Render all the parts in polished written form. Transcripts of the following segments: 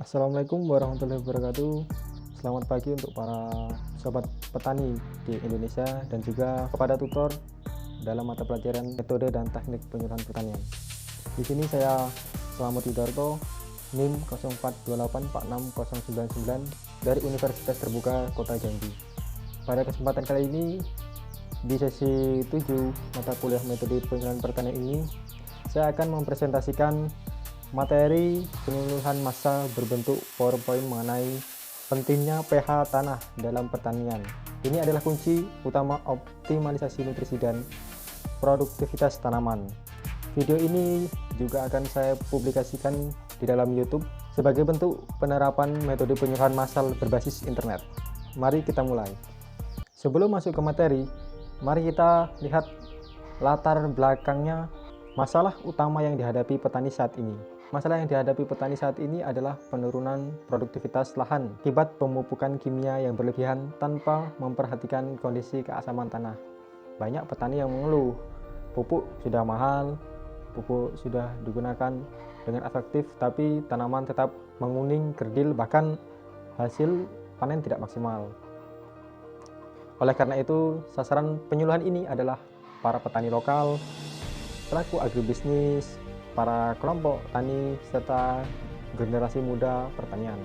Assalamualaikum warahmatullahi wabarakatuh. Selamat pagi untuk para sobat petani di Indonesia dan juga kepada tutor dalam mata pelajaran metode dan teknik penyuluhan pertanian. Di sini saya Selamat Yudarto, NIM 0428460099 dari Universitas Terbuka Kota Jambi. Pada kesempatan kali ini di sesi 7 mata kuliah metode penyuluhan pertanian ini, saya akan mempresentasikan materi penyuluhan massal berbentuk PowerPoint mengenai pentingnya pH tanah dalam pertanian. Ini adalah kunci utama optimalisasi nutrisi dan produktivitas tanaman. Video ini juga akan saya publikasikan di dalam YouTube sebagai bentuk penerapan metode penyuluhan massal berbasis internet. Mari kita mulai. Sebelum masuk ke materi, mari kita lihat latar belakangnya masalah utama yang dihadapi petani saat ini. Masalah yang dihadapi petani saat ini adalah penurunan produktivitas lahan akibat pemupukan kimia yang berlebihan tanpa memperhatikan kondisi keasaman tanah. Banyak petani yang mengeluh, pupuk sudah mahal, pupuk sudah digunakan dengan efektif, tapi tanaman tetap menguning, kerdil, bahkan hasil panen tidak maksimal. Oleh karena itu, sasaran penyuluhan ini adalah para petani lokal, pelaku agribisnis, para kelompok tani, serta generasi muda pertanian.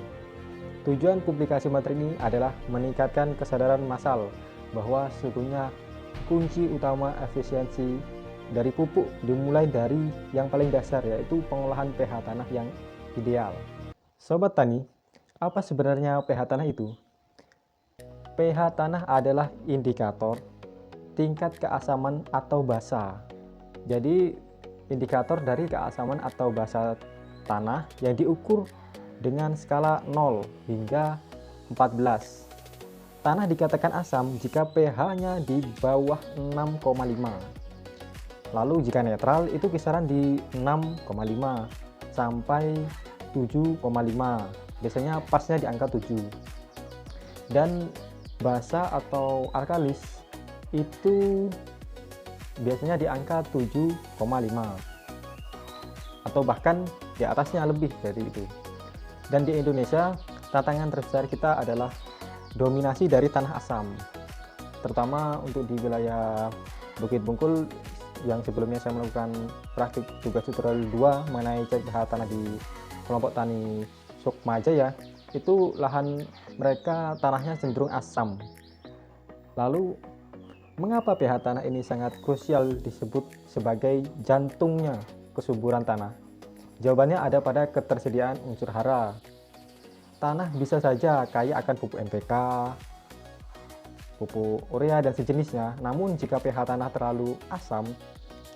Tujuan publikasi materi ini adalah meningkatkan kesadaran massal bahwa sesungguhnya kunci utama efisiensi dari pupuk dimulai dari yang paling dasar, yaitu pengolahan pH tanah yang ideal. Sobat tani, apa sebenarnya pH tanah itu? pH tanah adalah indikator tingkat keasaman atau basa. Jadi indikator dari keasaman atau basa tanah yang diukur dengan skala 0 hingga 14. Tanah dikatakan asam jika pH-nya di bawah 6,5. Lalu jika netral itu kisaran di 6,5 sampai 7,5. Biasanya pasnya di angka 7. Dan basa atau alkalis itu biasanya di angka 7,5 atau bahkan di atasnya lebih dari itu. Dan di Indonesia, tantangan terbesar kita adalah dominasi dari tanah asam, terutama untuk di wilayah Bukit Bungkul yang sebelumnya saya melakukan praktik tugas tutorial 2 mengenai cek pH tanah di kelompok tani Sukmajaya. Itu lahan mereka tanahnya cenderung asam. Lalu mengapa pH tanah ini sangat krusial disebut sebagai jantungnya kesuburan tanah? Jawabannya ada pada ketersediaan unsur hara. Tanah bisa saja kaya akan pupuk NPK, pupuk urea dan sejenisnya, namun jika pH tanah terlalu asam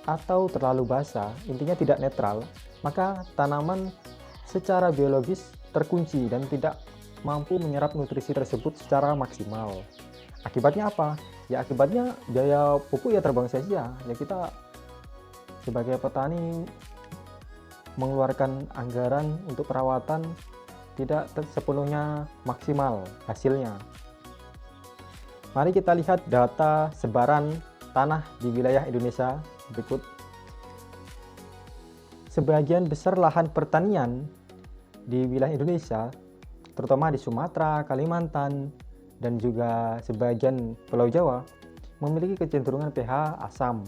atau terlalu basa, intinya tidak netral, maka tanaman secara biologis terkunci dan tidak mampu menyerap nutrisi tersebut secara maksimal. Akibatnya apa? Ya akibatnya biaya pupuk ya terbang sia-sia. Ya kita sebagai petani mengeluarkan anggaran untuk perawatan tidak sepenuhnya maksimal hasilnya. Mari kita lihat data sebaran tanah di wilayah Indonesia berikut. Sebagian besar lahan pertanian di wilayah Indonesia, terutama di Sumatera, Kalimantan, dan juga sebagian Pulau Jawa memiliki kecenderungan pH asam,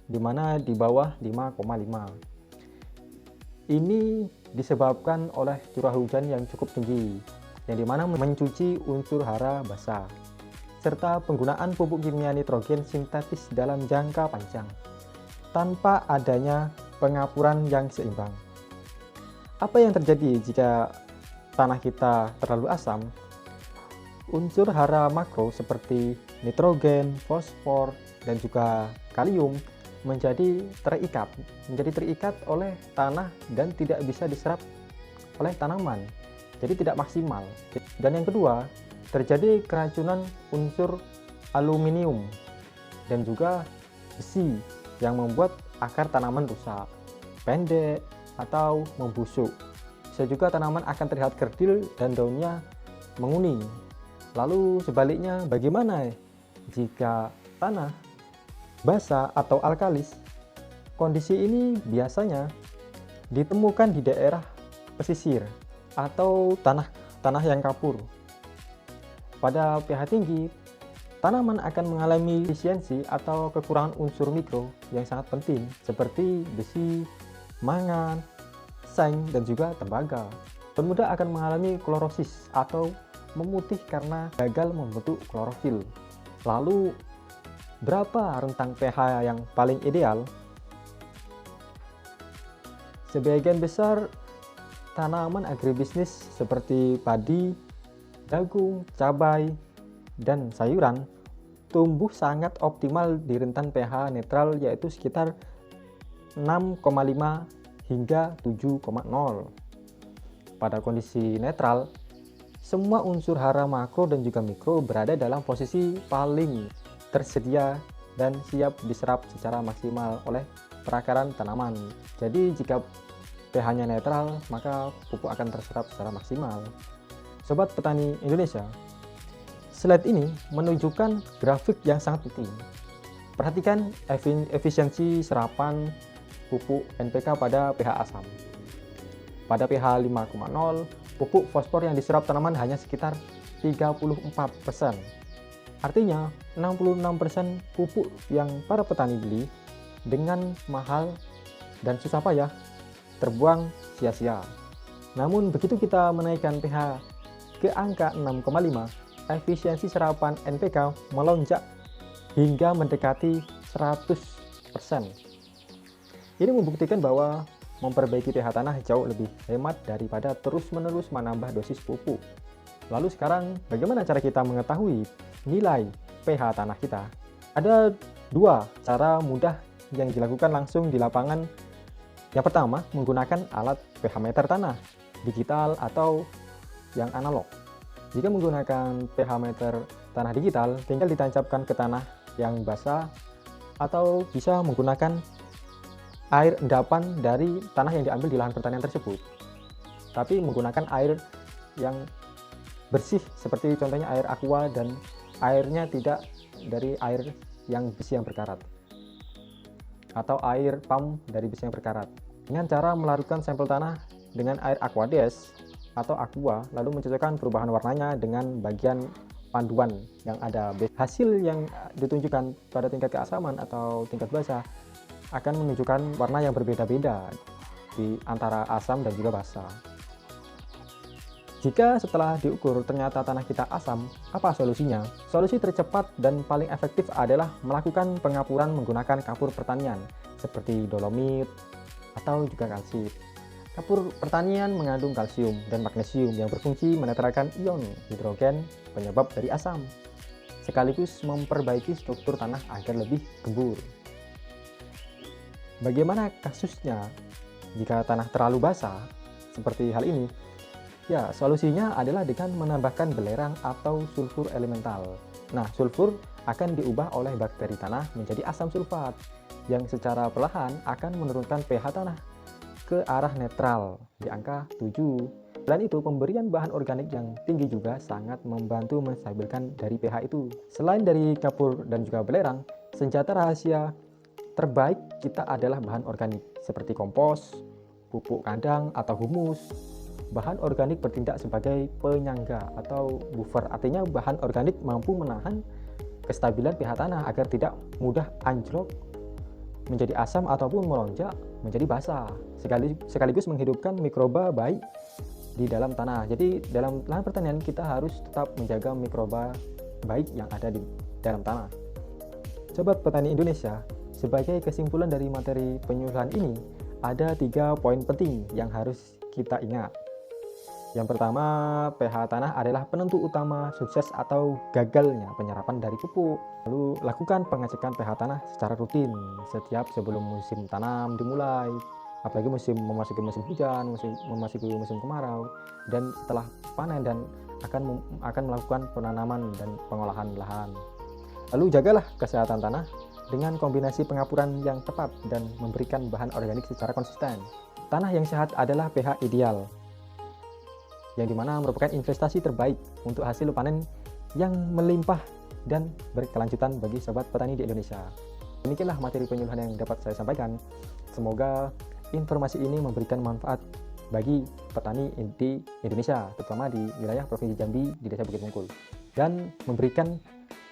di mana di bawah 5,5. Ini disebabkan oleh curah hujan yang cukup tinggi, yang dimana mencuci unsur hara basa, serta penggunaan pupuk kimia nitrogen sintetis dalam jangka panjang, tanpa adanya pengapuran yang seimbang. Apa yang terjadi jika tanah kita terlalu asam? Unsur hara makro seperti nitrogen, fosfor, dan juga kalium menjadi terikat oleh tanah dan tidak bisa diserap oleh tanaman, jadi tidak maksimal. Dan yang kedua, terjadi keracunan unsur aluminium dan juga besi yang membuat akar tanaman rusak, pendek, atau membusuk. Bisa juga tanaman akan terlihat kerdil dan daunnya menguning. Lalu sebaliknya, bagaimana jika tanah basa atau alkalis? Kondisi ini biasanya ditemukan di daerah pesisir atau tanah yang kapur. Pada pH tinggi, tanaman akan mengalami defisiensi atau kekurangan unsur mikro yang sangat penting seperti besi, mangan, seng, dan juga tembaga. Pemuda akan mengalami klorosis atau memutih karena gagal membentuk klorofil. Lalu, berapa rentang pH yang paling ideal? Sebagian besar tanaman agribisnis seperti padi, jagung, cabai, dan sayuran tumbuh sangat optimal di rentan pH netral yaitu sekitar 6,5 hingga 7,0. Pada kondisi netral, semua unsur hara makro dan juga mikro berada dalam posisi paling tersedia dan siap diserap secara maksimal oleh perakaran tanaman. Jadi jika pH-nya netral, maka pupuk akan terserap secara maksimal. Sobat petani Indonesia, slide ini menunjukkan grafik yang sangat penting. Perhatikan efisiensi serapan pupuk NPK pada pH asam. Pada pH 5,0, pupuk fosfor yang diserap tanaman hanya sekitar 34%. Artinya, 66% pupuk yang para petani beli dengan mahal dan susah payah terbuang sia-sia. Namun begitu kita menaikkan pH ke angka 6,5, efisiensi serapan NPK melonjak hingga mendekati 100%. Ini membuktikan bahwa memperbaiki pH tanah jauh lebih hemat daripada terus-menerus menambah dosis pupuk. Lalu sekarang bagaimana cara kita mengetahui nilai pH tanah kita? Ada dua cara mudah yang dilakukan langsung di lapangan. Yang pertama, menggunakan alat pH meter tanah, digital atau yang analog. Jika menggunakan pH meter tanah digital, tinggal ditancapkan ke tanah yang basah atau bisa menggunakan air endapan dari tanah yang diambil di lahan pertanian tersebut. Tapi menggunakan air yang bersih seperti contohnya air aqua dan airnya tidak dari air yang besi yang berkarat atau air pump dari besi yang berkarat. Dengan cara melarutkan sampel tanah dengan air aquades atau aqua, lalu mencocokkan perubahan warnanya dengan bagian panduan yang ada. Hasil yang ditunjukkan pada tingkat keasaman atau tingkat basah akan menunjukkan warna yang berbeda-beda di antara asam dan juga basah. Jika setelah diukur ternyata tanah kita asam, apa solusinya? Solusi tercepat dan paling efektif adalah melakukan pengapuran menggunakan kapur pertanian seperti dolomit atau juga kalsit. Kapur pertanian mengandung kalsium dan magnesium yang berfungsi menetralkan ion hidrogen penyebab dari asam, sekaligus memperbaiki struktur tanah agar lebih gembur. Bagaimana kasusnya jika tanah terlalu basah seperti hal ini? Ya, solusinya adalah dengan menambahkan belerang atau sulfur elemental. Nah, sulfur akan diubah oleh bakteri tanah menjadi asam sulfat yang secara perlahan akan menurunkan pH tanah ke arah netral di angka 7. Selain itu, pemberian bahan organik yang tinggi juga sangat membantu menstabilkan dari pH itu. Selain dari kapur dan juga belerang, senjata rahasia terbaik kita adalah bahan organik seperti kompos, pupuk kandang atau humus. Bahan organik bertindak sebagai penyangga atau buffer, artinya bahan organik mampu menahan kestabilan pH tanah agar tidak mudah anjlok menjadi asam ataupun melonjak menjadi basah, sekaligus menghidupkan mikroba baik di dalam tanah. Jadi dalam lahan pertanian kita harus tetap menjaga mikroba baik yang ada di dalam tanah. Sobat petani Indonesia, sebagai kesimpulan dari materi penyuluhan ini, ada 3 poin penting yang harus kita ingat. Yang pertama, pH tanah adalah penentu utama sukses atau gagalnya penyerapan dari pupuk. Lalu, lakukan pengecekan pH tanah secara rutin setiap sebelum musim tanam dimulai. Apalagi memasuki musim hujan, memasuki musim kemarau, dan setelah panen dan akan melakukan penanaman dan pengolahan lahan. Lalu, jagalah kesehatan tanah dengan kombinasi pengapuran yang tepat dan memberikan bahan organik secara konsisten. Tanah yang sehat adalah pH ideal, yang dimana merupakan investasi terbaik untuk hasil panen yang melimpah dan berkelanjutan bagi sobat petani di Indonesia. Demikianlah materi penyuluhan yang dapat saya sampaikan. Semoga informasi ini memberikan manfaat bagi petani di Indonesia, terutama di wilayah Provinsi Jambi di Desa Bukit Mungkul, dan memberikan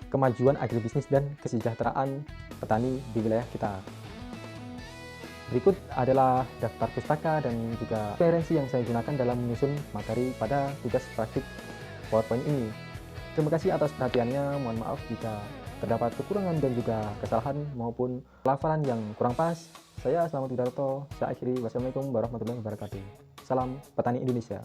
kemajuan agribisnis dan kesejahteraan petani di wilayah kita. Berikut adalah daftar pustaka dan juga referensi yang saya gunakan dalam menyusun materi pada tugas praktik PowerPoint ini. Terima kasih atas perhatiannya, mohon maaf jika terdapat kekurangan dan juga kesalahan maupun pelafalan yang kurang pas. Saya Slamet Widarto, saya akhiri. Wassalamualaikum warahmatullahi wabarakatuh. Salam Petani Indonesia.